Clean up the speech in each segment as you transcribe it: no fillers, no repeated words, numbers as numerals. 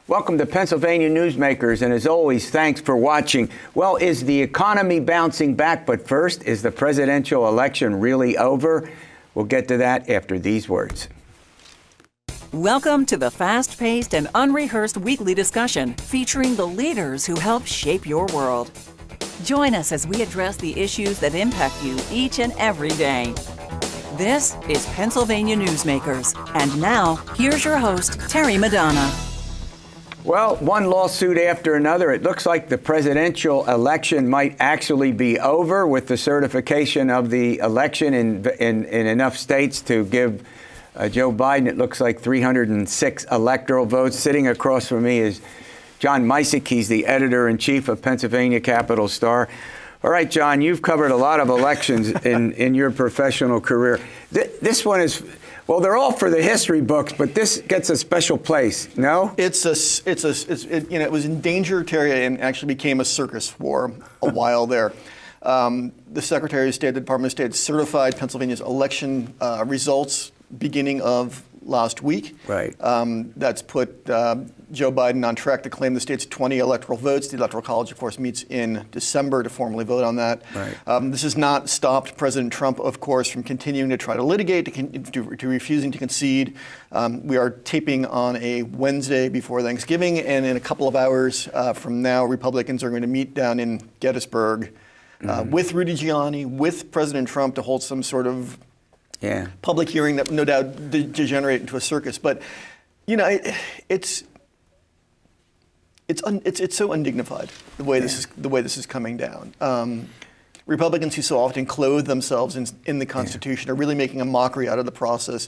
Welcome to Pennsylvania Newsmakers, and as always, thanks for watching. Well, is the economy bouncing back? But first, is the presidential election really over? We'll get to that after these words. Welcome to the fast-paced and unrehearsed weekly discussion featuring the leaders who help shape your world. Join us as we address the issues that impact you each and every day. This is Pennsylvania Newsmakers. And now, here's your host, Terry Madonn. Well, one lawsuit after another. It looks like the presidential election might actually be over with the certification of the election in enough states to give Joe Biden, it looks like 306 electoral votes. Sitting across from me is John Micek. He's the editor-in-chief of Pennsylvania Capital Star. All right, John, you've covered a lot of elections in your professional career. This one is, well, they're all for the history books, but this gets a special place, no? It was in danger, Terry, and actually became a circus for a while there. The Secretary of State, the Department of State, certified Pennsylvania's election results beginning of last week. Right. That's put Joe Biden on track to claim the state's 20 electoral votes. The Electoral College, of course, meets in December to formally vote on that. Right. This has not stopped President Trump, of course, from continuing to try to litigate, to refusing to concede. We are taping on a Wednesday before Thanksgiving, and in a couple of hours from now, Republicans are going to meet down in Gettysburg with Rudy Giuliani, with President Trump, to hold some sort of public hearing that no doubt degenerate into a circus. But, you know, it's so undignified the way this is coming down. Republicans who so often clothe themselves in the Constitution are really making a mockery out of the process.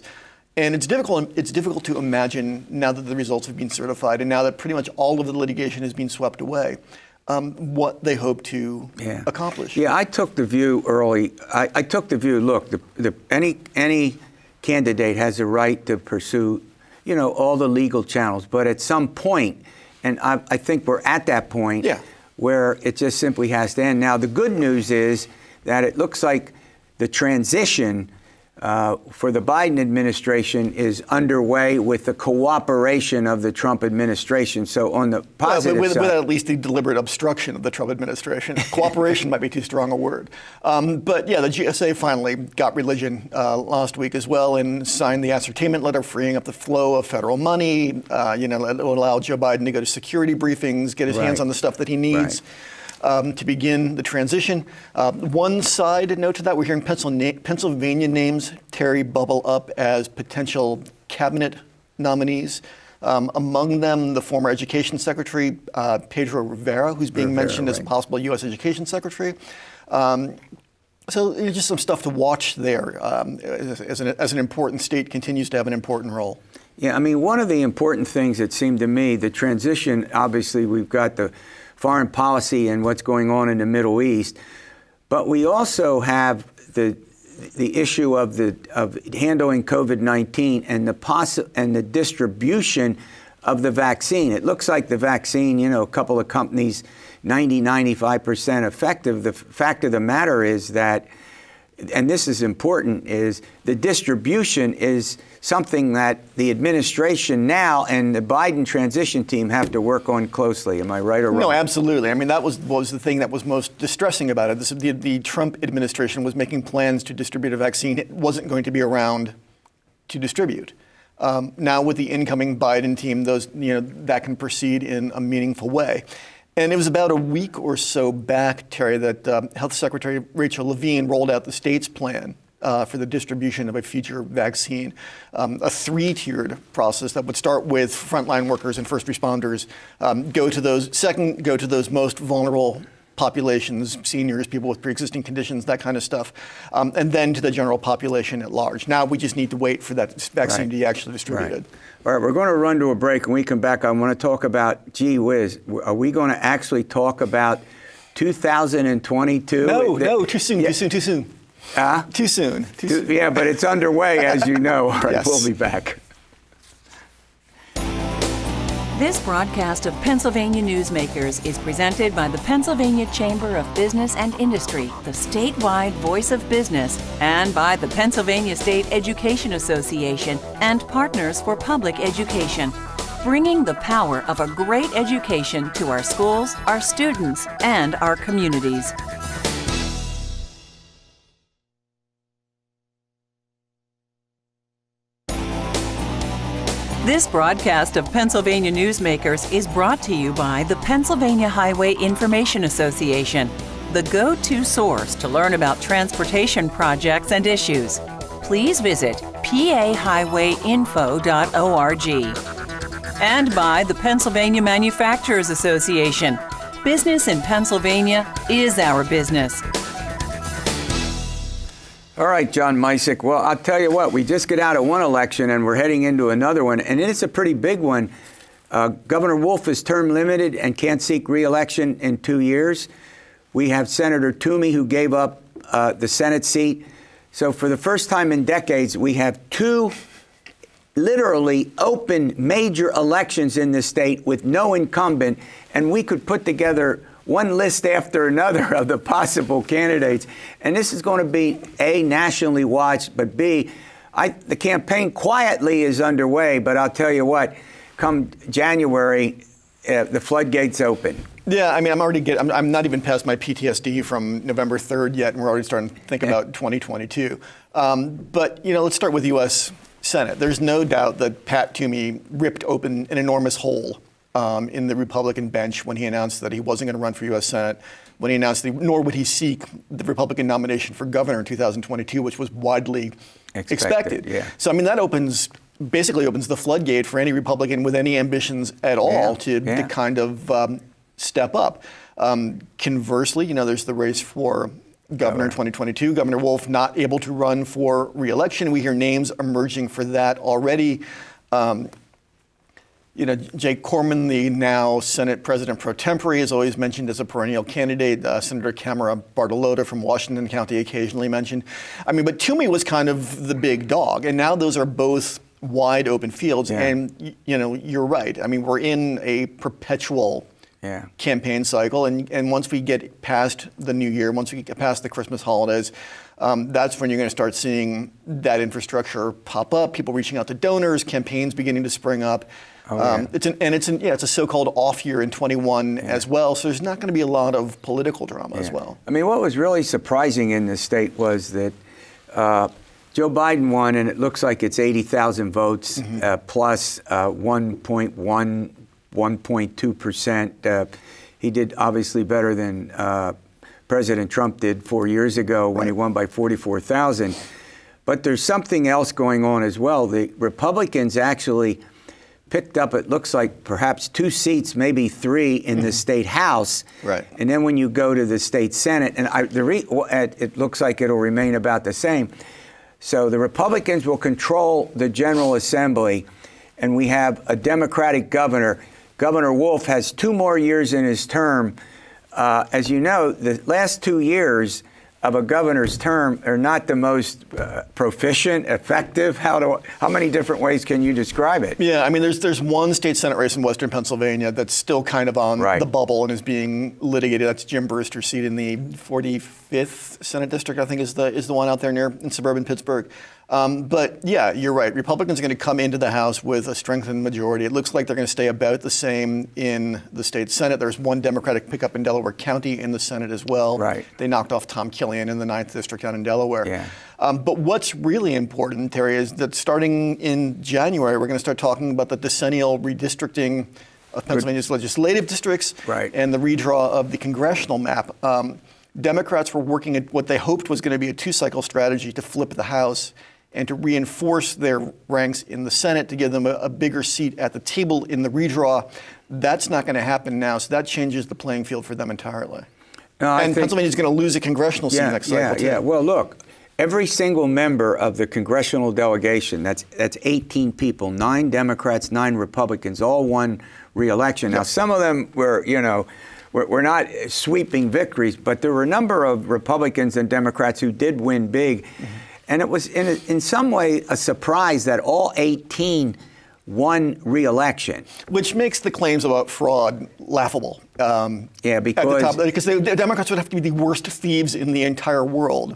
And it's difficult to imagine, now that the results have been certified and now that pretty much all of the litigation has been swept away, what they hope to accomplish. Yeah, I took the view early. I took the view, look, any candidate has a right to pursue, you know, all the legal channels. But at some point, and I think we're at that point where it just simply has to end. Now, the good news is that it looks like the transition for the Biden administration is underway with the cooperation of the Trump administration. So on the positive side, without at least the deliberate obstruction of the Trump administration. Cooperation might be too strong a word. But yeah, the GSA finally got religion last week as well and signed the ascertainment letter freeing up the flow of federal money. It will allow Joe Biden to go to security briefings, get his hands on the stuff that he needs. To begin the transition. One side note to that, we're hearing Pennsylvania names, Terry, bubble up as potential cabinet nominees. Among them, the former Education Secretary, Pedro Rivera, who's being mentioned as a possible U.S. Education Secretary. So just some stuff to watch there as an important state continues to have an important role. Yeah, I mean, one of the important things that seemed to me, the transition, obviously we've got the foreign policy and what's going on in the Middle East, but we also have the issue of handling COVID-19 and the distribution of the vaccine. It looks like the vaccine, you know, a couple of companies, 95% effective. The fact of the matter is that, and this is important, is the distribution is something that the administration now and the Biden transition team have to work on closely. Am I right or wrong? No, absolutely. I mean, that was the thing that was most distressing about it. The Trump administration was making plans to distribute a vaccine it wasn't going to be around to distribute. Now with the incoming Biden team, that can proceed in a meaningful way. And it was about a week or so back, Terry, that Health Secretary Rachel Levine rolled out the state's plan for the distribution of a future vaccine, a three-tiered process that would start with frontline workers and first responders, go to those most vulnerable populations, seniors, people with pre-existing conditions, that kind of stuff, and then to the general population at large. Now we just need to wait for that vaccine to be actually distributed. All right, we're going to run to a break. When we come back, I want to talk about, gee whiz, are we going to actually talk about 2022? No, too soon, too soon. Too soon. Yeah, but it's underway, as you know. All right, Yes. We'll be back. This broadcast of Pennsylvania Newsmakers is presented by the Pennsylvania Chamber of Business and Industry, the statewide voice of business, and by the Pennsylvania State Education Association and Partners for Public Education. bringing the power of a great education to our schools, our students, and our communities. This broadcast of Pennsylvania Newsmakers is brought to you by the Pennsylvania Highway Information Association, the go-to source to learn about transportation projects and issues. Please visit pahighwayinfo.org. And by the Pennsylvania Manufacturers Association. Business in Pennsylvania is our business. All right, John Micek. Well, I'll tell you what, we just got out of one election and we're heading into another one, and it's a pretty big one. Governor Wolf is term limited and can't seek re-election in 2 years. We have Senator Toomey, who gave up the Senate seat. So for the first time in decades, we have two literally open major elections in this state with no incumbent, and we could put together one list after another of the possible candidates. And this is going to be, A, nationally watched, but B, the campaign quietly is underway, but I'll tell you what, come January, the floodgates open. Yeah, I mean, I'm not even past my PTSD from November 3rd yet, and we're already starting to think about 2022. But, let's start with U.S. Senate. There's no doubt that Pat Toomey ripped open an enormous hole in the Republican bench when he announced that he wasn't going to run for U.S. Senate, when he announced nor would he seek the Republican nomination for governor in 2022, which was widely expected. Yeah. So, I mean, that basically opens the floodgate for any Republican with any ambitions at all to kind of step up. Conversely, there's the race for governor in 2022. Governor Wolf not able to run for re-election. We hear names emerging for that already. Jake Corman, the now Senate President pro tempore, is always mentioned as a perennial candidate. Senator Camara Bartolotta from Washington County occasionally mentioned. I mean, but Toomey was kind of the big dog, and now those are both wide open fields. Yeah. And you're right. I mean, we're in a perpetual campaign cycle, and once we get past the new year, once we get past the Christmas holidays, that's when you're going to start seeing that infrastructure pop up. People reaching out to donors, campaigns beginning to spring up. It's a so-called off year in 21 as well. So there's not going to be a lot of political drama as well. I mean, what was really surprising in this state was that Joe Biden won, and it looks like it's 80,000 votes plus 1.2%. He did obviously better than President Trump did 4 years ago when he won by 44,000. But there's something else going on as well. The Republicans actually picked up, it looks like, perhaps 2 seats, maybe 3 in the state House. Right. And then when you go to the state Senate, and it looks like it'll remain about the same. So the Republicans will control the General Assembly, and we have a Democratic governor. Governor Wolf has 2 more years in his term. As you know, the last 2 years of a governor's term are not the most proficient, effective. How many different ways can you describe it? Yeah, I mean, there's one state Senate race in Western Pennsylvania that's still kind of on the bubble and is being litigated. That's Jim Brewster's seat in the 45th Senate District, I think is the one out there in suburban Pittsburgh. But yeah, you're right. Republicans are going to come into the House with a strengthened majority. It looks like they're going to stay about the same in the state Senate. There's one Democratic pickup in Delaware County in the Senate as well. Right. They knocked off Tom Killian in the 9th District out in Delaware. Yeah. But what's really important, Terry, is that starting in January, we're going to start talking about the decennial redistricting of Pennsylvania's legislative districts and the redraw of the congressional map. Democrats were working at what they hoped was going to be a 2-cycle strategy to flip the House and to reinforce their ranks in the Senate to give them a bigger seat at the table in the redraw. That's not going to happen now, so that changes the playing field for them entirely. And Pennsylvania's going to lose a congressional seat next cycle, too. Yeah, well, look, every single member of the congressional delegation, that's 18 people, 9 Democrats, 9 Republicans, all won re-election. Now, some of them were, we're not sweeping victories, but there were a number of Republicans and Democrats who did win big. And it was, in some way, a surprise that all 18 won re-election. Which makes the claims about fraud laughable. Because the Democrats would have to be the worst thieves in the entire world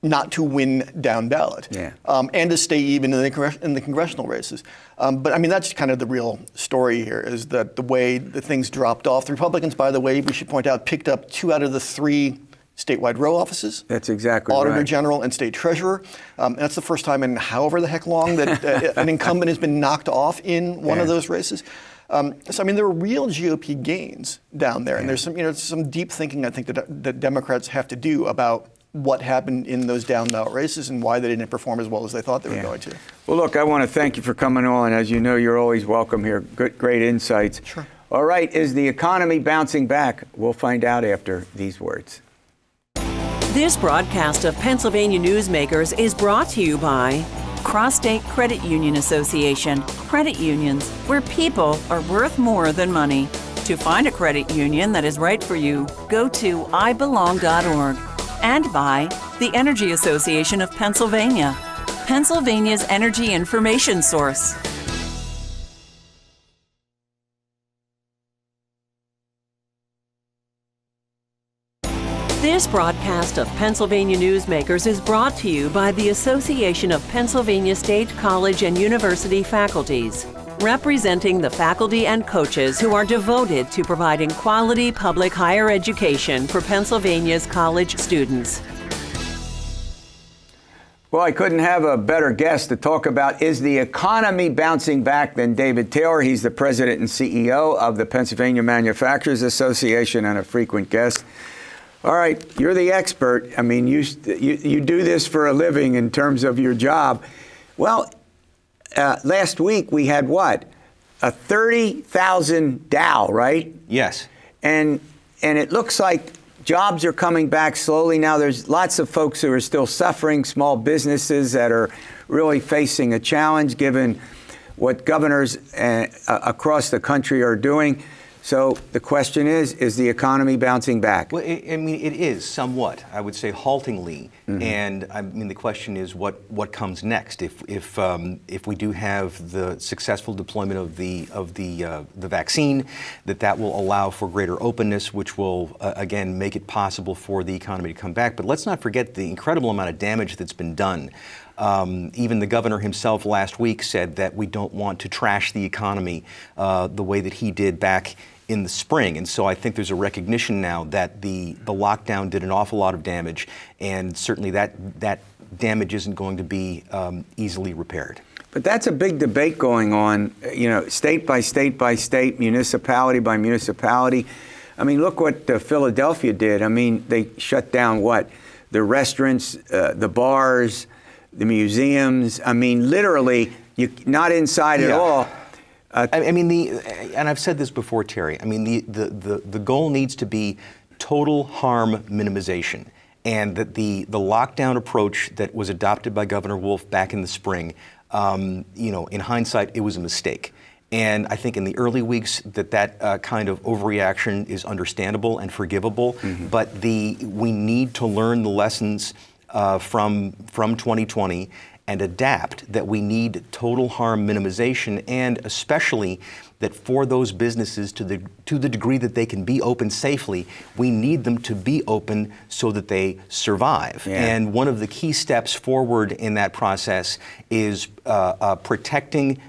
not to win down ballot, and to stay even in the congressional races. But I mean, that's kind of the real story here, is that the way the things dropped off. The Republicans, by the way, we should point out, picked up 2 out of the 3 statewide row offices. That's exactly right. Auditor General and State Treasurer. And that's the first time in however the heck long that an incumbent has been knocked off in one of those races. So I mean, there are real GOP gains down there, and there's some deep thinking I think that Democrats have to do about what happened in those down ballot races and why they didn't perform as well as they thought they were going to. Well, look, I want to thank you for coming on. As you know, you're always welcome here. Great insights. Sure. All right, is the economy bouncing back? We'll find out after these words. This broadcast of Pennsylvania Newsmakers is brought to you by Cross-State Credit Union Association. Credit unions, where people are worth more than money. To find a credit union that is right for you, go to ibelong.org. And by the Energy Association of Pennsylvania, Pennsylvania's energy information source. This broadcast of Pennsylvania Newsmakers is brought to you by the Association of Pennsylvania State College and University Faculties, representing the faculty and coaches who are devoted to providing quality public higher education for Pennsylvania's college students. Well, I couldn't have a better guest to talk about is the economy bouncing back than David Taylor. He's the president and CEO of the Pennsylvania Manufacturers Association and a frequent guest. All right, you're the expert. I mean, you do this for a living in terms of your job. Well, last week we had what? A 30,000 Dow, right? Yes. And it looks like jobs are coming back slowly now. There's lots of folks who are still suffering, small businesses that are really facing a challenge given what governors across the country are doing. So the question is the economy bouncing back? Well, I mean, it is somewhat, I would say, haltingly. Mm-hmm. And I mean, the question is what comes next? If we do have the successful deployment of the vaccine, that will allow for greater openness, which will again make it possible for the economy to come back. But let's not forget the incredible amount of damage that's been done. Even the governor himself last week said that we don't want to trash the economy the way that he did back in the spring. And so I think there's a recognition now that the lockdown did an awful lot of damage, and certainly that damage isn't going to be easily repaired. But that's a big debate going on, state by state by state, municipality by municipality. I mean, look what Philadelphia did. I mean, they shut down what? The restaurants, the bars, the museums. I mean, literally, not inside at all. I mean, and I've said this before, Terry. I mean, the goal needs to be total harm minimization, and that the lockdown approach that was adopted by Governor Wolf back in the spring, in hindsight, it was a mistake. And I think in the early weeks that kind of overreaction is understandable and forgivable. Mm-hmm. But we need to learn the lessons from 2020 and adapt, that we need total harm minimization, and especially that for those businesses, to the degree that they can be open safely, we need them to be open so that they survive. Yeah. And one of the key steps forward in that process is protecting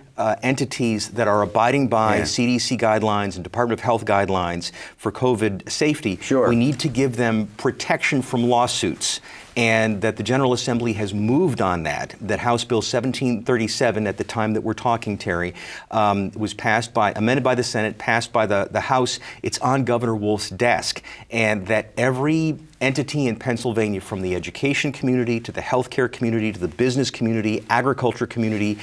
entities that are abiding by CDC guidelines and Department of Health guidelines for COVID safety. Sure. We need to give them protection from lawsuits, and that the General Assembly has moved on that House Bill 1737 at the time that we're talking, Terry, was amended by the Senate, passed by the House. It's on Governor Wolf's desk, and that every entity in Pennsylvania, from the education community to the healthcare community to the business community, agriculture community,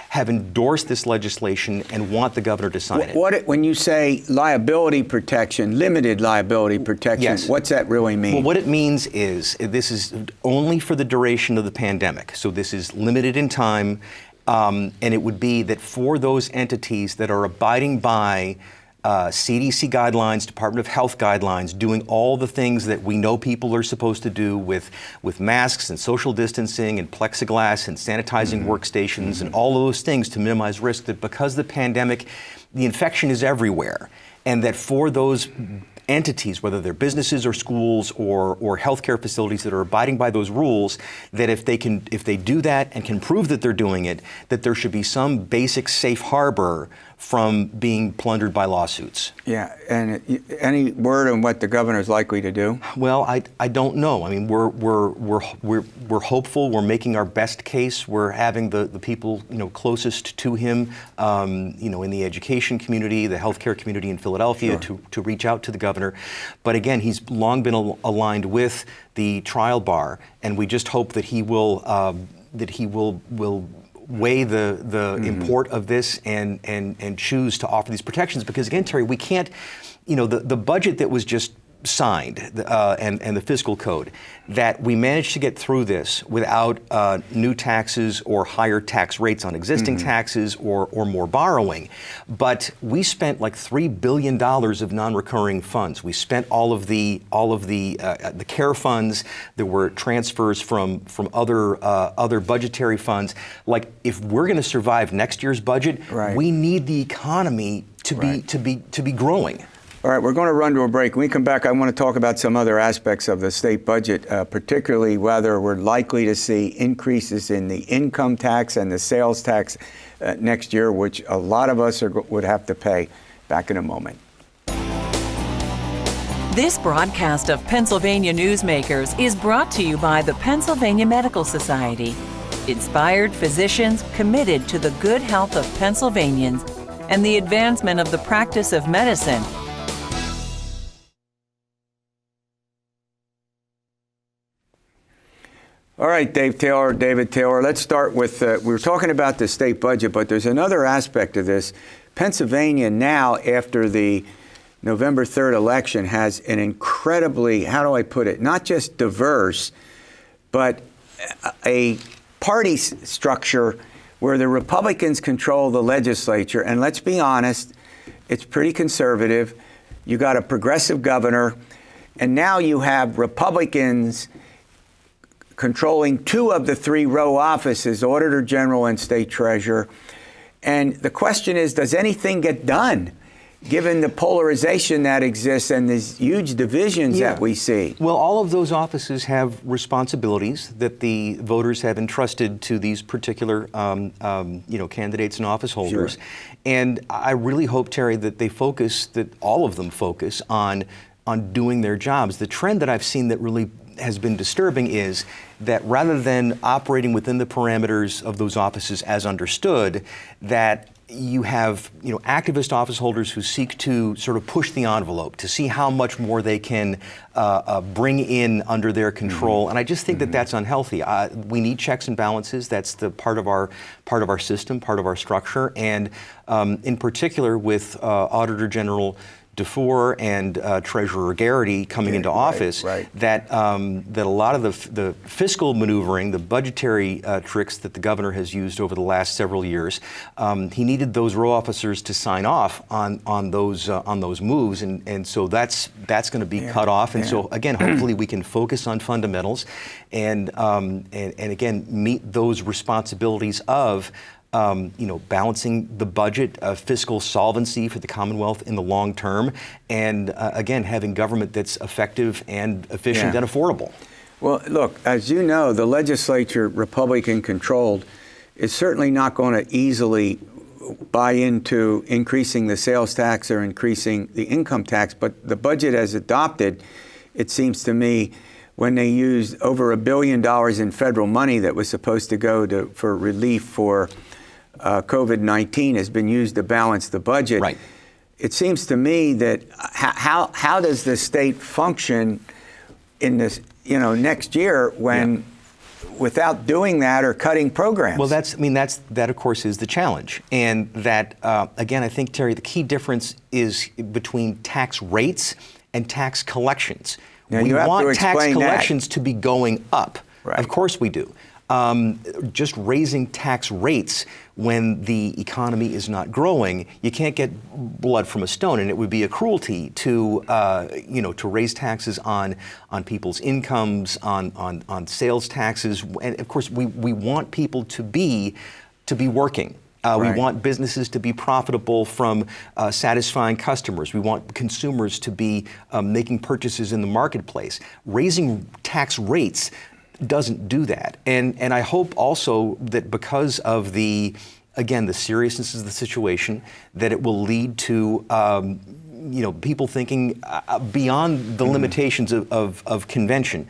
have endorsed this legislation and want the governor to sign it. When you say liability protection, limited liability protection, yes. What's that really mean? Well, what it means is this is only for the duration of the pandemic. So this is limited in time, and it would be that for those entities that are abiding by CDC guidelines, Department of Health guidelines, doing all the things that we know people are supposed to do with masks and social distancing and plexiglass and sanitizing workstations and all of those things to minimize risk, that because the pandemic, the infection is everywhere, and that for those entities, whether they're businesses or schools or healthcare facilities that are abiding by those rules, that if they do that and can prove that they're doing it, that there should be some basic safe harbor from being plundered by lawsuits. Yeah, and any word on what the governor's likely to do? Well, I don't know. I mean, we're hopeful. We're making our best case. We're having the people closest to him, in the education community, the healthcare community in Philadelphia, Sure. to reach out to the governor. But again, he's long been aligned with the trial bar, and we just hope that he will weigh the import of this and choose to offer these protections. Because again, Terry, we can't, the budget that was just signed and the fiscal code, that we managed to get through this without new taxes or higher tax rates on existing taxes or more borrowing. But we spent like $3 billion of non-recurring funds. We spent all of the care funds. There were transfers from other budgetary funds. Like, if we're going to survive next year's budget, Right. we need the economy to be growing. All right, we're going to run to a break. When we come back, I want to talk about some other aspects of the state budget, particularly whether we're likely to see increases in the income tax and the sales tax next year, which a lot of us would have to pay. Back in a moment. This broadcast of Pennsylvania Newsmakers is brought to you by the Pennsylvania Medical Society. Inspired physicians committed to the good health of Pennsylvanians and the advancement of the practice of medicine. All right, David Taylor, let's start with, we were talking about the state budget, but there's another aspect of this. Pennsylvania now, after the November 3rd election, has an incredibly, how do I put it, not just diverse, but a party structure where the Republicans control the legislature. And let's be honest, it's pretty conservative. You got a progressive governor, and now you have Republicans controlling 2 of the 3 row offices, Auditor General and State Treasurer. And the question is, does anything get done, given the polarization that exists and these huge divisions that we see? Well, all of those offices have responsibilities that the voters have entrusted to these particular candidates and office holders. Sure. And I really hope, Terry, that all of them focus on doing their jobs. The trend that I've seen that really has been disturbing is that rather than operating within the parameters of those offices as understood, that you have activist office holders who seek to sort of push the envelope to see how much more they can bring in under their control, and I just think that that's unhealthy. We need checks and balances. That's the part of our system, part of our structure, and in particular with Auditor General DeFore and Treasurer Garrity coming into office, that a lot of the fiscal maneuvering, the budgetary tricks that the governor has used over the last several years, he needed those row officers to sign off on those moves, and so that's going to be cut off. And so again, hopefully we can focus on fundamentals, and again meet those responsibilities of balancing the budget, fiscal solvency for the Commonwealth in the long term, and again, having government that's effective and efficient and affordable. Well, look, as you know, the legislature, Republican-controlled, is certainly not going to easily buy into increasing the sales tax or increasing the income tax, but the budget as adopted, it seems to me, when they used over $1 billion in federal money that was supposed to go for relief for COVID-19 has been used to balance the budget. Right. It seems to me that how does the state function in this next year when without doing that or cutting programs? Well, that of course is the challenge, and that again, I think, Terry, the key difference is between tax rates and tax collections. Now, we want tax collections that. to be going up. Right. Of course we do. Just raising tax rates when the economy is not growing, you can't get blood from a stone, and it would be a cruelty to raise taxes on people's incomes, on sales taxes, and of course we want people to be working. We want businesses to be profitable from satisfying customers. We want consumers to be making purchases in the marketplace. Raising tax rates doesn't do that. And I hope also that because of the seriousness of the situation, that it will lead to people thinking beyond the limitations of convention.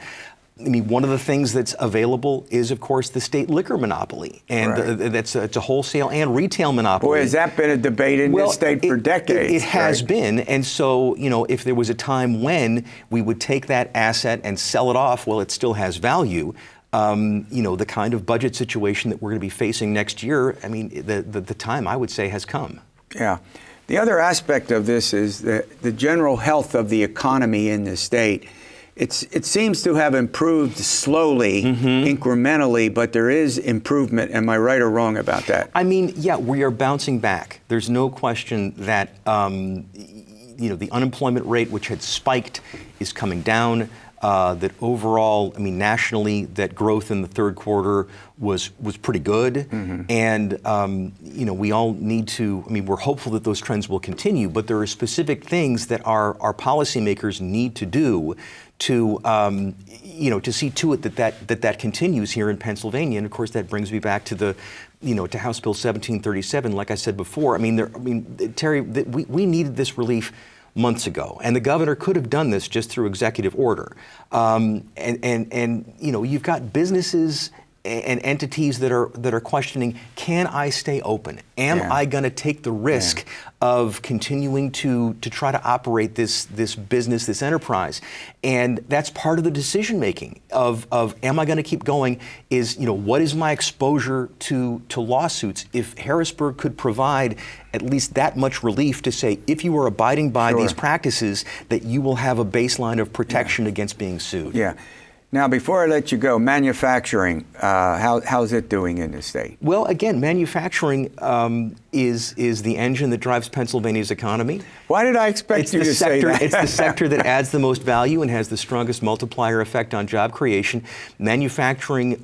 I mean, one of the things that's available is, of course, the state liquor monopoly, and it's a wholesale and retail monopoly. Boy, has that been a debate in this state for decades. It has been, and so, if there was a time when we would take that asset and sell it off, well, it still has value. The kind of budget situation that we're going to be facing next year, I mean, the time, I would say, has come. Yeah. The other aspect of this is the general health of the economy in the state. It seems to have improved slowly, incrementally, but there is improvement. Am I right or wrong about that? I mean, yeah, we are bouncing back. There's no question that the unemployment rate, which had spiked, is coming down. That overall, I mean, nationally, that growth in the third quarter was pretty good. And, we all need to, I mean, we're hopeful that those trends will continue, but there are specific things that our policymakers need to do to, to see to it that continues here in Pennsylvania. And of course, that brings me back to the, to House Bill 1737. Like I said before, Terry, we needed this relief months ago, and the governor could have done this just through executive order. You've got businesses and entities that are questioning, can I stay open? Am I going to take the risk of continuing to try to operate this business, this enterprise? And that's part of the decision making of am I going to keep going? Is, what is my exposure to lawsuits? If Harrisburg could provide at least that much relief to say, if you are abiding by these practices, that you will have a baseline of protection against being sued. Yeah. Now, before I let you go, manufacturing, how's it doing in the state? Well, again, manufacturing is the engine that drives Pennsylvania's economy. Why did I expect you to say that? It's the sector that adds the most value and has the strongest multiplier effect on job creation. Manufacturing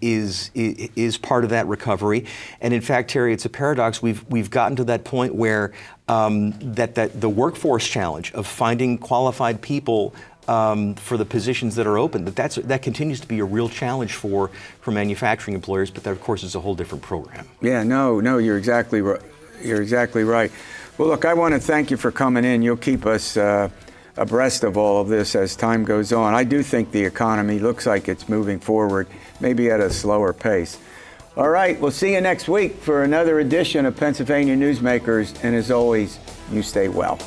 is part of that recovery. And in fact, Terry, it's a paradox. We've gotten to that point where that the workforce challenge of finding qualified people for the positions that are open, that continues to be a real challenge for manufacturing employers, but that of course is a whole different program. Yeah, no, you're exactly right. You're exactly right. Well, look, I want to thank you for coming in. You'll keep us abreast of all of this as time goes on. I do think the economy looks like it's moving forward, maybe at a slower pace. All right, we'll see you next week for another edition of Pennsylvania Newsmakers, and as always, you stay well.